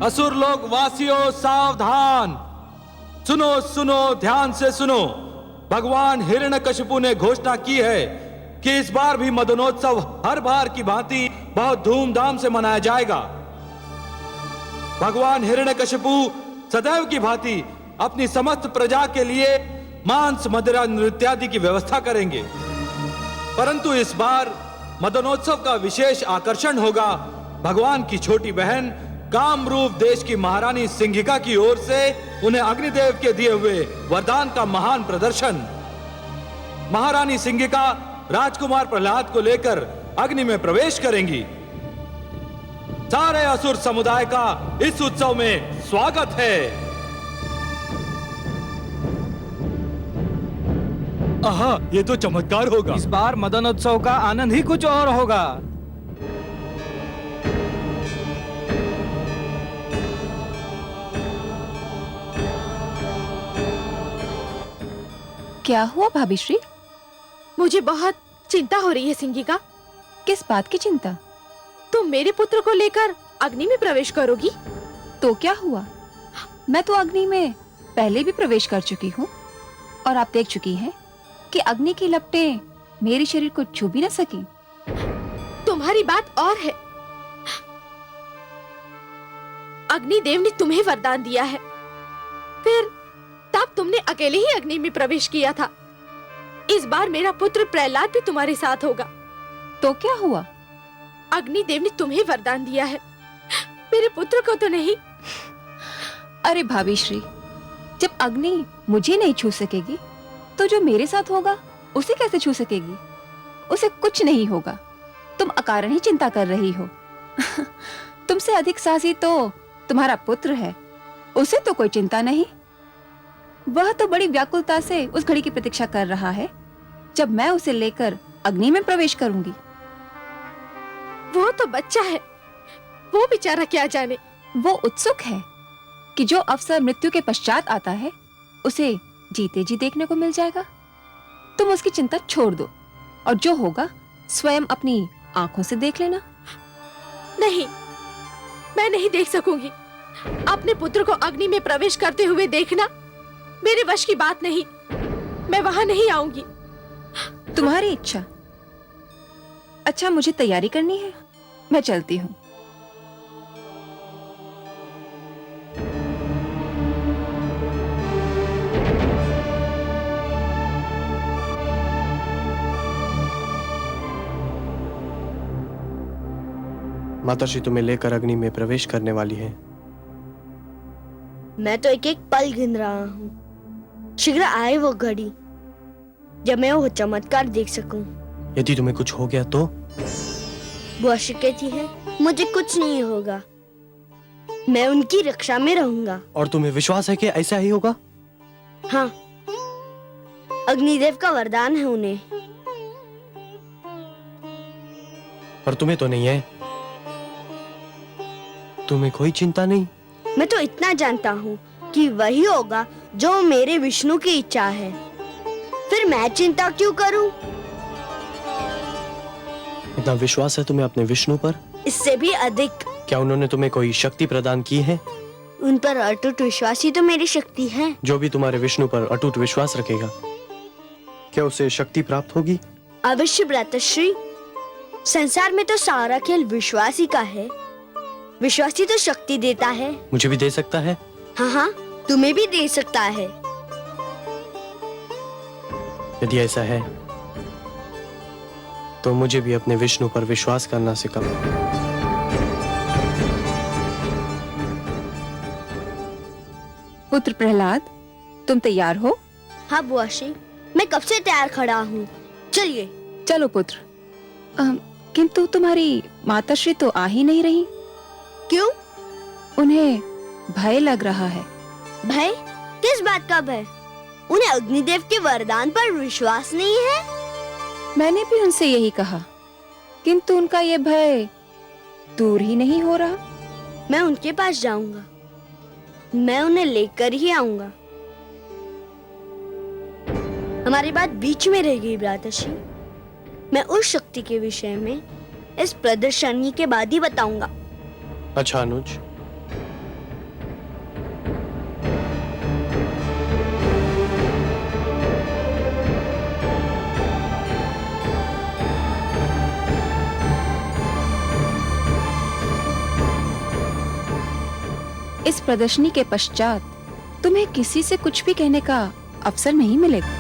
असुर लोग वासियों सावधान, सुनो सुनो, ध्यान से सुनो। भगवान हिरण्यकशिपु ने घोषणा की है कि इस बार भी मदनोत्सव हर बार की भांति बहुत धूमधाम से मनाया जाएगा। भगवान हिरण्यकशिपु सदैव की भांति अपनी समस्त प्रजा के लिए मांस, मदिरा, नृत्यादि की व्यवस्था करेंगे, परंतु इस बार मदनोत्सव का विशेष आकर्षण होगा भगवान की छोटी बहन कामरूप देश की महारानी सिंघिका की ओर से उन्हें अग्निदेव के दिए हुए वरदान का महान प्रदर्शन। महारानी सिंघिका राजकुमार प्रहलाद को लेकर अग्नि में प्रवेश करेंगी। सारे असुर समुदाय का इस उत्सव में स्वागत है। आहा, ये तो चमत्कार होगा। इस बार मदनोत्सव का आनंद ही कुछ और होगा। क्या हुआ भाभी श्री? मुझे बहुत चिंता हो रही है सिंघिका। किस बात की चिंता? तुम मेरे पुत्र को लेकर अग्नि में प्रवेश करोगी? तो क्या हुआ? मैं तो अग्नि में पहले भी प्रवेश कर चुकी हूँ और आप देख चुकी हैं कि अग्नि की लपटें मेरे शरीर को छू भी न सकी। तुम्हारी बात और है। अग्निदेव ने तुम्हें वरदान दिया है, फिर तब तुमने अकेले ही अग्नि में प्रवेश किया था। इस बार मेरा पुत्र प्रहलाद भी तुम्हारे साथ होगा। तो क्या हुआ? अग्निदेव ने तुम्हें वरदान दिया है, मेरे पुत्र को तो नहीं। अरे भाभी श्री, जब अग्नि मुझे नहीं छू सकेगी तो जो मेरे साथ होगा उसे कैसे छू सकेगी? उसे कुछ नहीं होगा। तुम अकारण ही चिंता कर रही हो। तुमसे अधिक साहसी तो तुम्हारा पुत्र है, उसे तो कोई चिंता नहीं। वह तो बड़ी व्याकुलता से उस घड़ी की प्रतीक्षा कर रहा है जब मैं उसे लेकर अग्नि में प्रवेश करूंगी। वो तो बच्चा है, वो बेचारा क्या जाने। वो उत्सुक है कि जो अवसर मृत्यु के पश्चात आता है उसे जीते जी देखने को मिल जाएगा। तुम उसकी चिंता छोड़ दो और जो होगा स्वयं अपनी आंखों से देख लेना। नहीं, मैं नहीं देख सकूंगी। अपने पुत्र को अग्नि में प्रवेश करते हुए देखना मेरे वश की बात नहीं। मैं वहां नहीं आऊंगी। तुम्हारी इच्छा। अच्छा, मुझे तैयारी करनी है, मैं चलती हूँ। माताश्री तुम्हें लेकर अग्नि में प्रवेश करने वाली है। मैं तो एक एक पल गिन रहा हूँ। शीघ्र आए वो घड़ी जब मैं वो चमत्कार देख सकूं। यदि तुम्हें कुछ हो गया तो? बुआ कहती है मुझे कुछ नहीं होगा, मैं उनकी रक्षा में रहूंगा। और तुम्हें विश्वास है कि ऐसा ही होगा? हाँ, अग्निदेव का वरदान है उन्हें। और तुम्हें तो नहीं है? तुम्हें कोई चिंता नहीं? मैं तो इतना जानता हूँ कि वही होगा जो मेरे विष्णु की इच्छा है, फिर मैं चिंता क्यों करूं? इतना विश्वास है तुम्हें अपने विष्णु पर? इससे भी अधिक। क्या उन्होंने तुम्हें कोई शक्ति प्रदान की है? उन पर अटूट विश्वास ही तो मेरी शक्ति है। जो भी तुम्हारे विष्णु पर अटूट विश्वास रखेगा, क्या उसे शक्ति प्राप्त होगी? अवश्य भ्रातश्री, संसार में तो सारा खेल विश्वास ही का है। विश्वास ही तो शक्ति देता है। मुझे भी दे सकता है? हाँ हाँ, तुम्हें भी दे सकता है। यदि ऐसा है तो मुझे भी अपने विष्णु पर विश्वास करना सिखाओ। पुत्र प्रहलाद, तुम तैयार हो? हाँ बुआश्री, मैं कब से तैयार खड़ा हूँ। चलिए। चलो पुत्र। किंतु तुम्हारी माताश्री तो आ ही नहीं रही। क्यों? उन्हें भय लग रहा है। भय? किस बात का भय? उन्हें अग्निदेव के वरदान पर विश्वास नहीं है? मैंने भी उनसे यही कहा, किंतु उनका ये भय दूर ही नहीं हो रहा। मैं उनके पास जाऊंगा, मैं उन्हें लेकर ही आऊंगा। हमारी बात बीच में रह गई भ्राताश्री। मैं उस शक्ति के विषय में इस प्रदर्शनी के बाद ही बताऊंगा। अच्छा अनुज, इस प्रदर्शनी के पश्चात तुम्हें किसी से कुछ भी कहने का अवसर नहीं मिलेगा।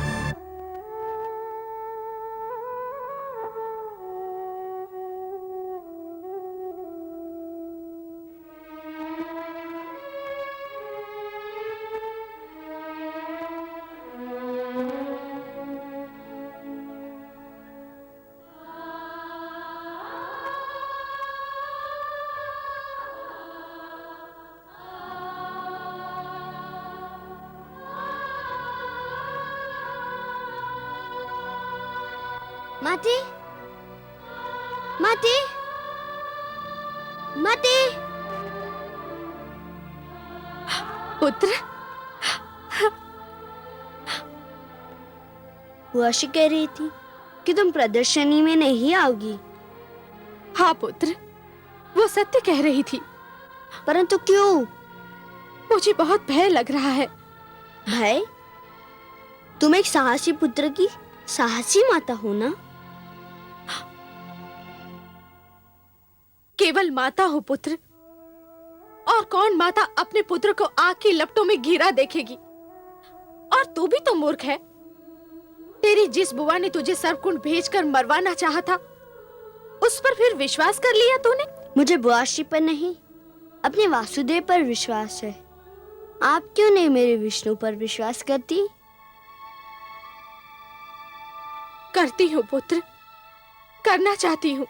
माते, माते, माते। पुत्र, बुआशी कह रही थी कि तुम प्रदर्शनी में नहीं आओगी। हाँ पुत्र, वो सत्य कह रही थी। परंतु क्यों? मुझे बहुत भय लग रहा है। भय? तुम एक साहसी पुत्र की साहसी माता हो ना? केवल माता हो पुत्र, और कौन माता अपने पुत्र को आग की लपटों में घिरा देखेगी? और तू भी तो मूर्ख है। तेरी जिस बुआ ने तुझे सर्पकुंड भेजकर मरवाना चाहा था, उस पर फिर विश्वास कर लिया तूने? मुझे बुआशी पर नहीं, अपने वासुदेव पर विश्वास है। आप क्यों नहीं मेरे विष्णु पर विश्वास करती? करती हूँ पुत्र, करना चाहती हूँ।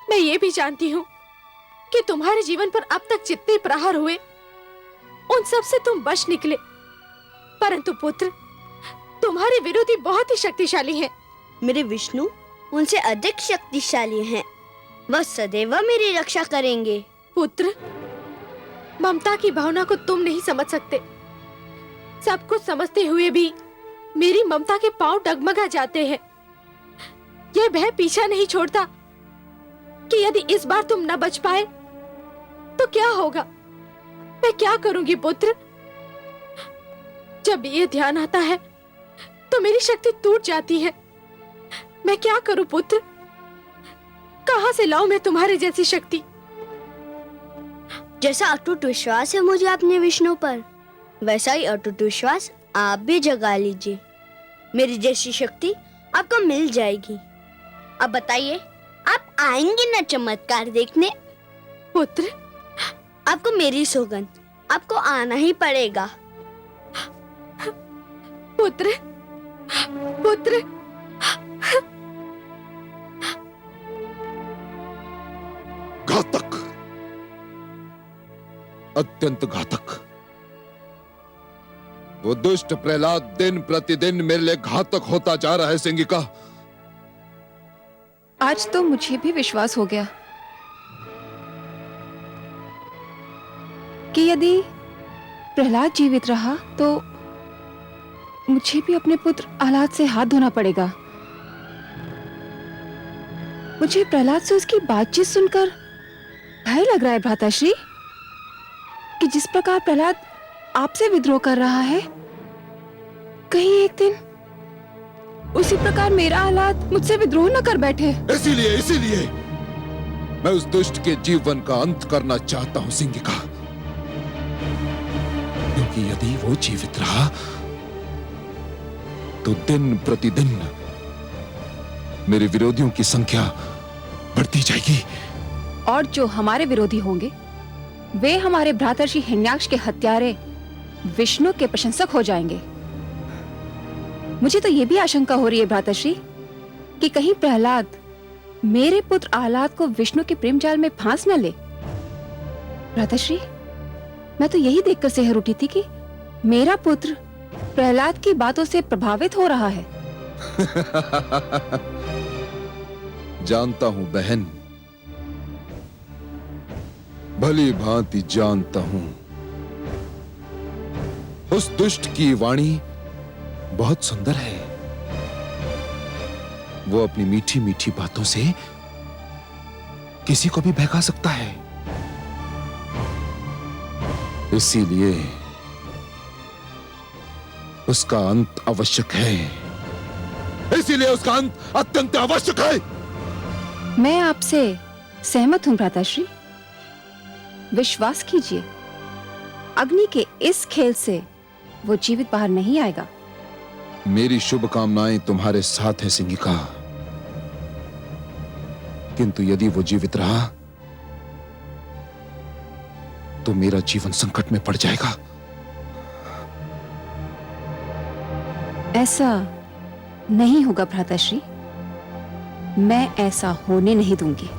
मैं ये भी जानती हूँ कि तुम्हारे जीवन पर अब तक जितने प्रहार हुए, उन सब से तुम बच निकले। परंतु पुत्र, तुम्हारे विरोधी बहुत ही शक्तिशाली हैं। मेरे विष्णु उनसे अधिक शक्तिशाली हैं। वह सदैव मेरी रक्षा करेंगे। पुत्र, ममता की भावना को तुम नहीं समझ सकते। सब कुछ समझते हुए भी मेरी ममता के पांव डगमगा जाते हैं। यह भय पीछा नहीं छोड़ता कि यदि इस बार तुम न बच पाए तो क्या होगा। मैं क्या करूंगी पुत्र? जब ये ध्यान आता है तो मेरी शक्ति टूट जाती है। मैं क्या करूं पुत्र? कहां से लाऊं मैं तुम्हारे जैसी शक्ति? जैसा अटूट विश्वास है मुझे अपने विष्णु पर, वैसा ही अटूट विश्वास आप भी जगा लीजिए। मेरी जैसी शक्ति आपको मिल जाएगी। अब बताइए, आप आएंगे ना चमत्कार देखने? पुत्र, आपको मेरी सौगंध, आपको आना ही पड़ेगा। पुत्र, पुत्र। घातक, अत्यंत घातक। वो दुष्ट प्रहलाद दिन प्रतिदिन मेरे लिए घातक होता जा रहा है सिंगिका। आज तो मुझे भी विश्वास हो गया कि यदि प्रहलाद जीवित रहा तो मुझे भी अपने पुत्र आह्लाद से हाथ धोना पड़ेगा। मुझे प्रहलाद से उसकी बातचीत सुनकर भय लग रहा है भ्राताश्री, कि जिस प्रकार प्रहलाद आपसे विद्रोह कर रहा है, कहीं एक दिन उसी प्रकार मेरा आह्लाद मुझसे विद्रोह न कर बैठे। इसीलिए मैं उस दुष्ट के जीवन का अंत करना चाहता हूं सिंगिका, क्योंकि यदि वो जीवित रहा तो दिन प्रतिदिन मेरे विरोधियों की संख्या बढ़ती जाएगी। और जो हमारे विरोधी होंगे वे हमारे भ्रातर्षि हिरण्याक्ष के हत्यारे विष्णु के प्रशंसक हो जाएंगे। मुझे तो ये भी आशंका हो रही है भ्रातर्षि कि कहीं प्रहलाद मेरे पुत्र आह्लाद को विष्णु के प्रेम जाल में फांस न ले। भ्रातर्षि, मैं तो यही देखकर सेहर उठी थी कि मेरा पुत्र प्रहलाद की बातों से प्रभावित हो रहा है। जानता हूं बहन, भली भांति जानता हूं। उस दुष्ट की वाणी बहुत सुंदर है। वो अपनी मीठी मीठी बातों से किसी को भी बहका सकता है। इसीलिए उसका अंत आवश्यक है। इसीलिए उसका अंत अत्यंत आवश्यक है। मैं आपसे सहमत हूं भ्राताश्री, विश्वास कीजिए, अग्नि के इस खेल से वो जीवित बाहर नहीं आएगा। मेरी शुभकामनाएं तुम्हारे साथ है सिंगिका, किंतु यदि वो जीवित रहा तो मेरा जीवन संकट में पड़ जाएगा। ऐसा नहीं होगा भ्राताश्री, मैं ऐसा होने नहीं दूंगी।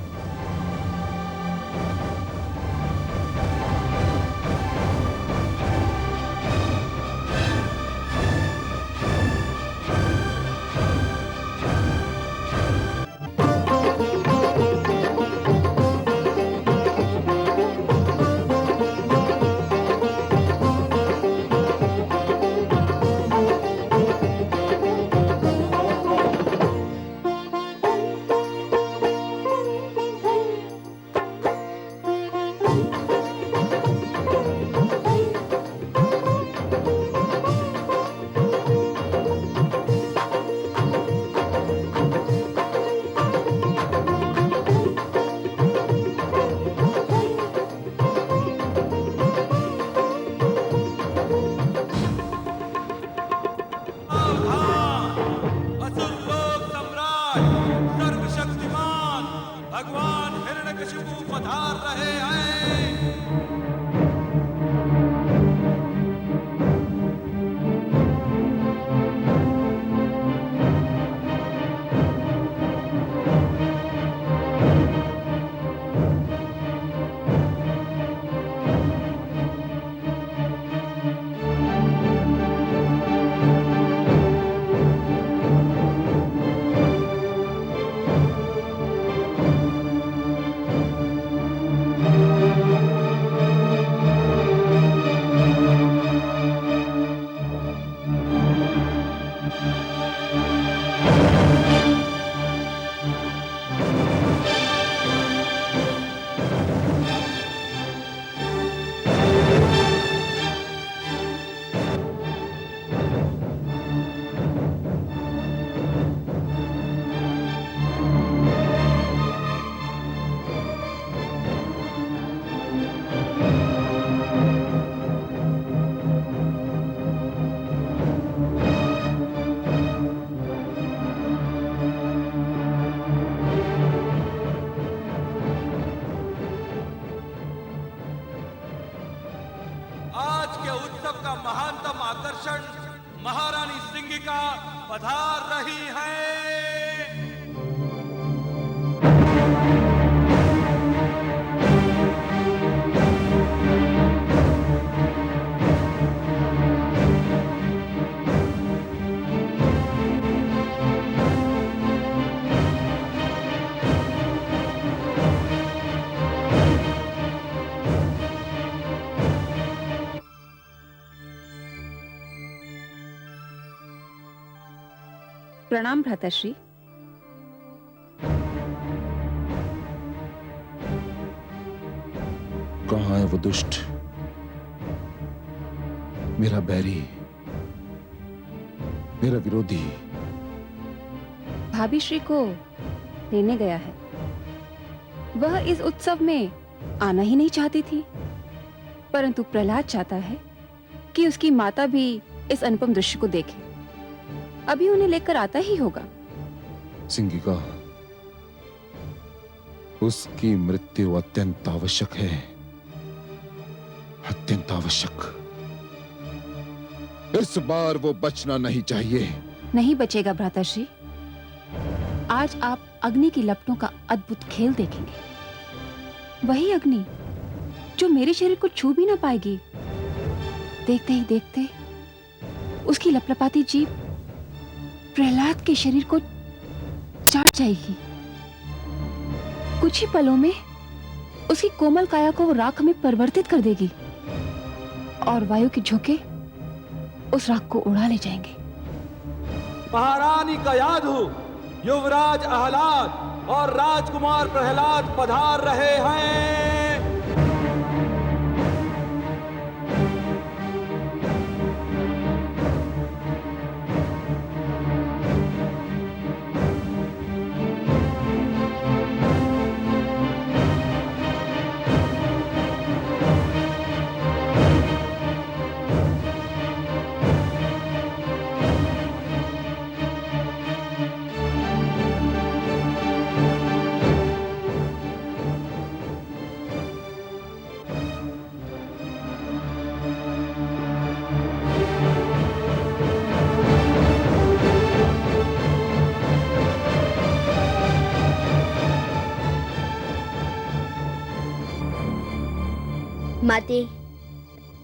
असुर लोक सम्राट सर्वशक्तिमान भगवान हिरण्यकशिपु पधार रहे हैं। आज के उत्सव का महानतम आकर्षण महारानी सिंगिका पधार रही है। प्रणाम भ्राताश्री। कहां है वो दुष्ट, मेरा बैरी, मेरा विरोधी? भाभी श्री को लेने गया है। वह इस उत्सव में आना ही नहीं चाहती थी, परंतु प्रहलाद चाहता है कि उसकी माता भी इस अनुपम दृश्य को देखे। अभी उन्हें लेकर आता ही होगा। सिंगिका, उसकी मृत्यु अत्यंत आवश्यक है, अत्यंत आवश्यक। इस बार वो बचना नहीं चाहिए। नहीं बचेगा भ्राताश्री। आज आप अग्नि की लपटों का अद्भुत खेल देखेंगे। वही अग्नि जो मेरे शरीर को छू भी ना पाएगी। देखते ही देखते उसकी लपलपाती जीभ प्रहलाद के शरीर को चाट जाएगी। कुछ ही पलों में उसकी कोमल काया को वो राख में परिवर्तित कर देगी और वायु के झोंके उस राख को उड़ा ले जाएंगे। महारानी का याद हो, युवराज आह्लाद और राजकुमार प्रहलाद पधार रहे हैं। माते,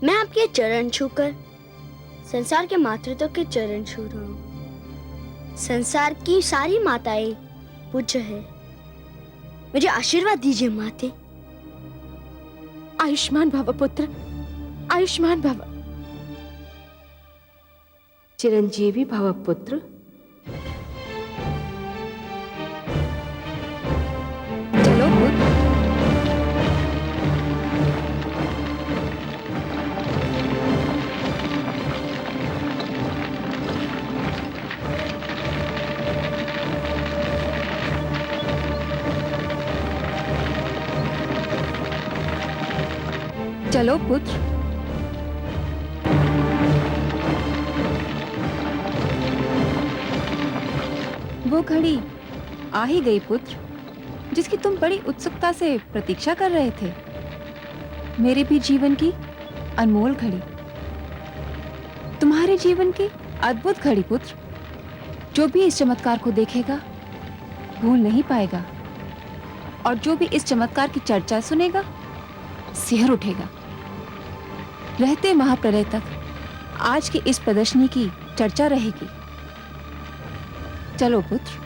मैं आपके चरण छूकर संसार के मातृत्व के चरण छू रहा हूँ। संसार की सारी माताएं पूज्य है, मुझे आशीर्वाद दीजिए माते। आयुष्मान भव पुत्र, आयुष्मान भव। चिरंजीवी भव पुत्र। चलो पुत्र। चलो पुत्र। वो घड़ी आ ही गई पुत्र, जिसकी तुम बड़ी उत्सुकता से प्रतीक्षा कर रहे थे। मेरे भी जीवन की अनमोल घड़ी, तुम्हारे जीवन की अद्भुत घड़ी पुत्र। जो भी इस चमत्कार को देखेगा भूल नहीं पाएगा, और जो भी इस चमत्कार की चर्चा सुनेगा सिहर उठेगा। रहते महाप्रलय तक आज की इस प्रदर्शनी की चर्चा रहेगी। चलो पुत्र।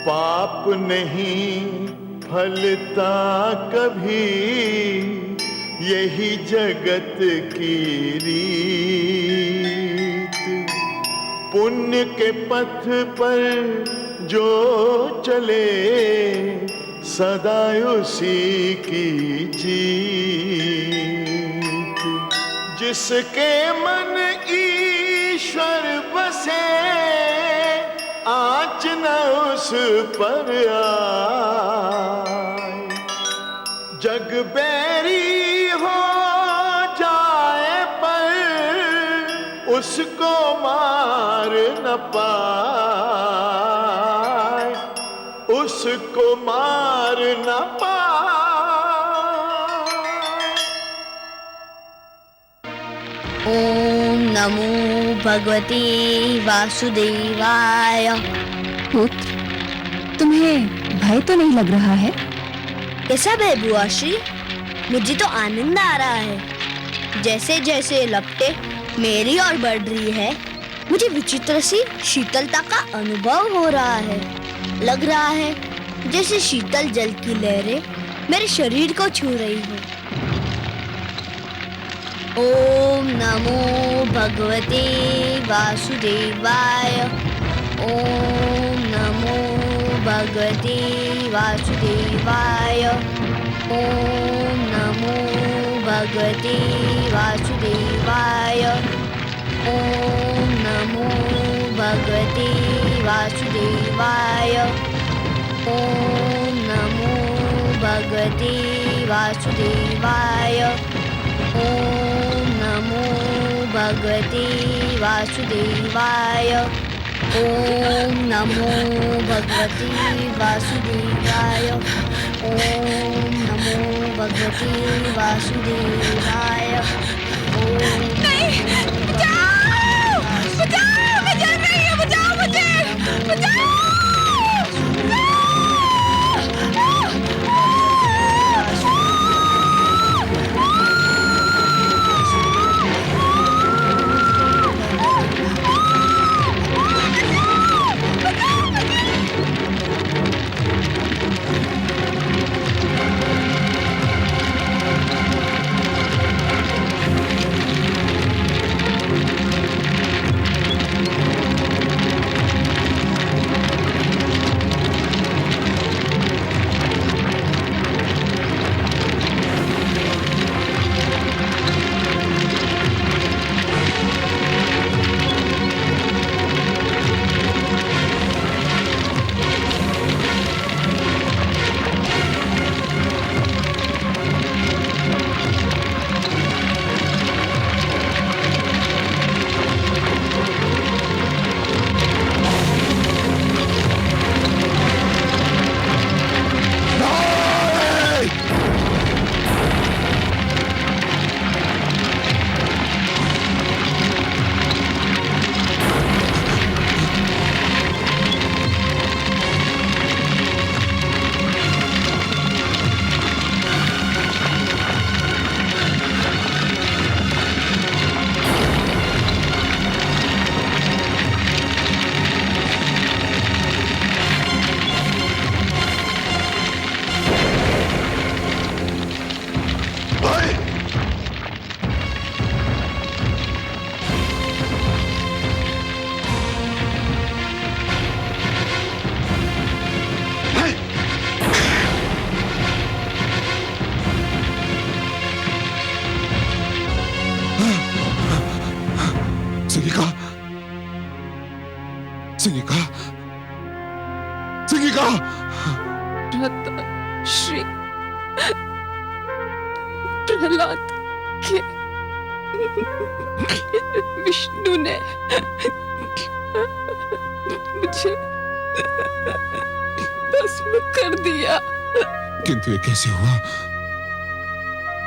पाप नहीं फलता कभी, यही जगत की रीत। पुण्य के पथ पर जो चले, सदा उसी की जीत। जिसके मन ईश्वर बसे, आँच न उस पर आए। जग बैरी हो जाए पर उसको मार न पाए, उसको मार न पाए। ओम नमो भगवते वासुदेवाय। पुत्र, तुम्हें भय तो नहीं लग रहा है? कैसा भय बुआ श्री? मुझे तो आनंद आ रहा है। जैसे जैसे लपटे मेरी ओर बढ़ रही है, मुझे विचित्र सी शीतलता का अनुभव हो रहा है। लग रहा है जैसे शीतल जल की लहरें मेरे शरीर को छू रही हो। ओम नमो भगवते वासुदेवाय। ओम नमो भगवते वासुदेवाय। ओम नमो भगवते वासुदेवाय। ओम नमो भगवते वासुदेवाय। ओम नमो भगवते वासुदेवाय। ओम नमो भगवते वासुदेवाय। ओम नमो भगवते वासुदेवाय। ओम नमो भगवते वासुदेवाय। ओम नहीं, बचाओ! बचाओ! मैं जल रही हूँ, बचाओ मुझे! बचाओ! श्री प्रहलाद के विष्णु ने मुझे भस्म कर दिया। किंतु ये कैसे हुआ?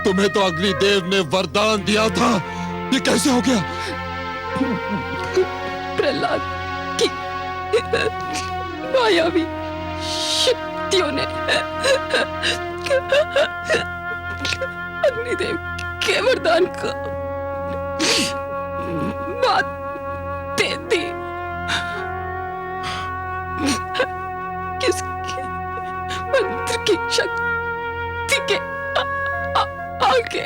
तुम्हें तो अग्निदेव ने वरदान दिया था, ये कैसे हो गया? प्रहलाद की मायावी शक्तियों ने अग्निदेव के वरदान को बात दे दी। किसके मंत्र की शक्ति के आगे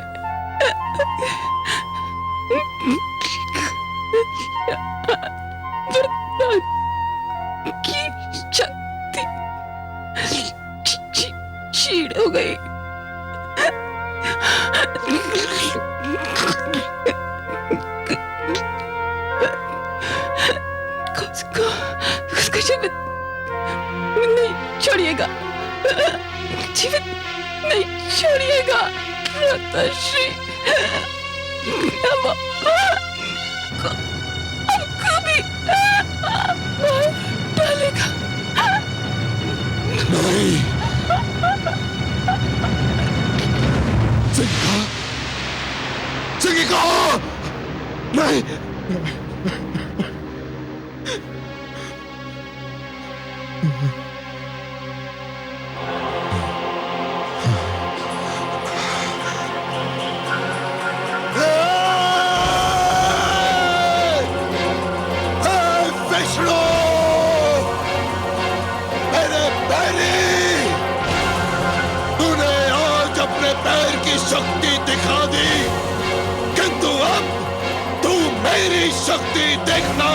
वरदान की शक्ति क्षीण हो गई। उसको जीवित नहीं छोड़िएगा, जीवित नहीं छोड़िएगा माताश्री। हमको भी मार डालेगा। नहीं, सिंगिका, नहीं। विष्णु, मेरे पैरी, तूने आज अपने पैर की शक्ति दिखा दी, किंतु अब तू मेरी शक्ति देखना।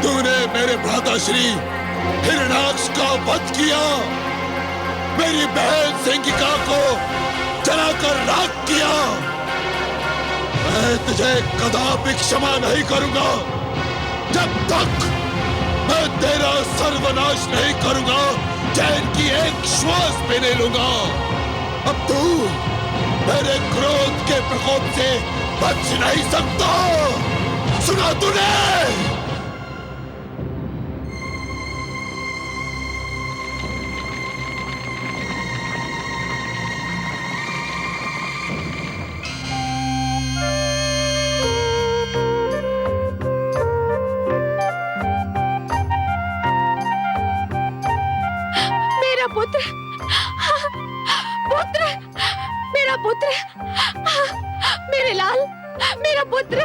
तूने मेरे भ्राताश्री हिरणाक्ष का वध किया, मेरी बहन सिंगिका को जलाकर राख किया। मैं तुझे कदापि क्षमा नहीं करूंगा जब तक मैं तेरा सर्वनाश नहीं करूंगा, चैन की एक श्वास भी नहीं लूंगा। अब तू मेरे क्रोध के प्रकोप से बच नहीं सकता, सुना तूने? पुत्र, पुत्र, मेरा पुत्र, मेरे लाल, मेरा पुत्र।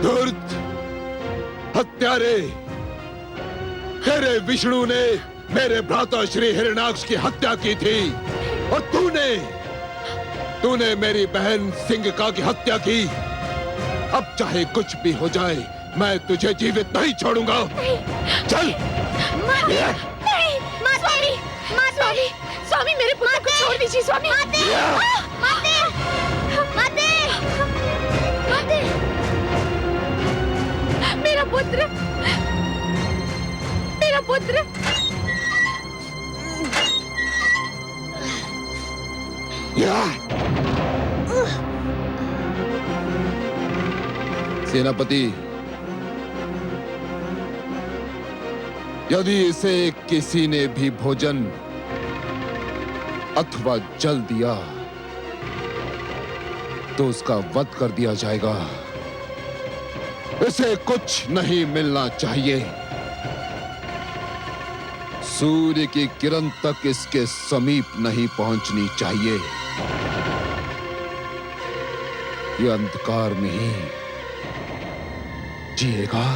धूर्त, हत्यारे, तेरे विष्णु ने मेरे भ्राता श्री हिरणाक्ष की हत्या की थी और तूने मेरी बहन सिंगिका की हत्या की। अब चाहे कुछ भी हो जाए, मैं तुझे जीवित नहीं छोड़ूंगा। चल। नहीं, स्वामी, स्वामी, स्वामी, मेरे पुत्र को छोड़ दीजिए स्वामी। माते, माते, माते, मेरा पुत्र, मेरा पुत्र। सेनापति, यदि इसे किसी ने भी भोजन अथवा जल दिया तो उसका वध कर दिया जाएगा। इसे कुछ नहीं मिलना चाहिए। सूर्य की किरण तक इसके समीप नहीं पहुंचनी चाहिए। यह अंधकार में ही जिएगा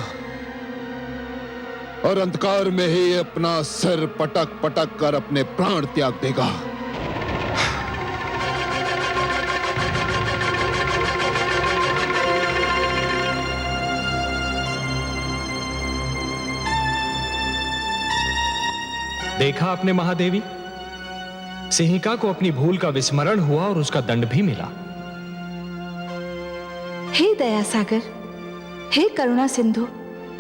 और अंधकार में ही अपना सिर पटक पटक कर अपने प्राण त्याग देगा। देखा आपने महादेवी, सिंहिका को अपनी भूल का विस्मरण हुआ और उसका दंड भी मिला। हे दया सागर, हे करुणा सिंधु,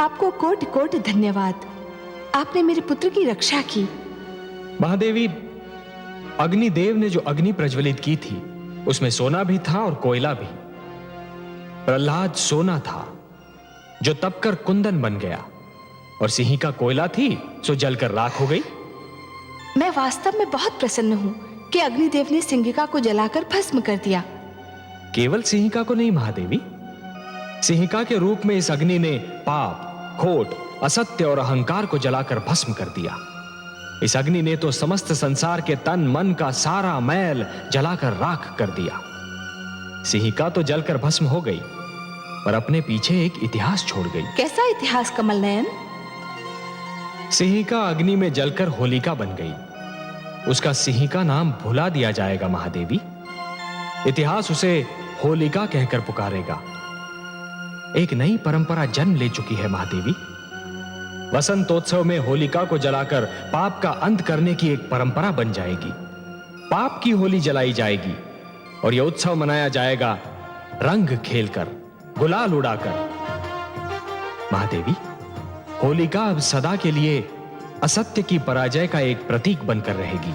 आपको कोटि कोटि धन्यवाद। आपने मेरे पुत्र की रक्षा की। महादेवी, अग्निदेव ने जो अग्नि प्रज्वलित की थी उसमें सोना भी था और कोयला भी। प्रहलाद सोना था जो तपकर कुंदन बन गया, और सिंहिका कोयला थी सो जलकर राख हो गई। मैं वास्तव में बहुत प्रसन्न हूँ कि अग्निदेव ने सिंहिका को जलाकर भस्म कर दिया। केवल सिंहिका को नहीं महादेवी, सिंहिका के रूप में इस अग्नि ने पाप, खोट, असत्य और अहंकार को जलाकर भस्म कर दिया। इस अग्नि ने तो समस्त संसार के तन मन का सारा मैल जलाकर राख कर दिया। सिंहिका तो जलकर भस्म हो गई, पर अपने पीछे एक इतिहास छोड़ गई। कैसा इतिहास कमल नयन? सिंहिका अग्नि में जलकर होलिका बन गई। उसका सिंहिका नाम भुला दिया जाएगा महादेवी। इतिहास उसे होलिका कहकर पुकारेगा। एक नई परंपरा जन्म ले चुकी है महादेवी। वसंतोत्सव में होलिका को जलाकर पाप का अंत करने की एक परंपरा बन जाएगी। पाप की होली जलाई जाएगी और यह उत्सव मनाया जाएगा रंग खेलकर, गुलाल उड़ाकर। महादेवी, होलिका अब सदा के लिए असत्य की पराजय का एक प्रतीक बनकर रहेगी।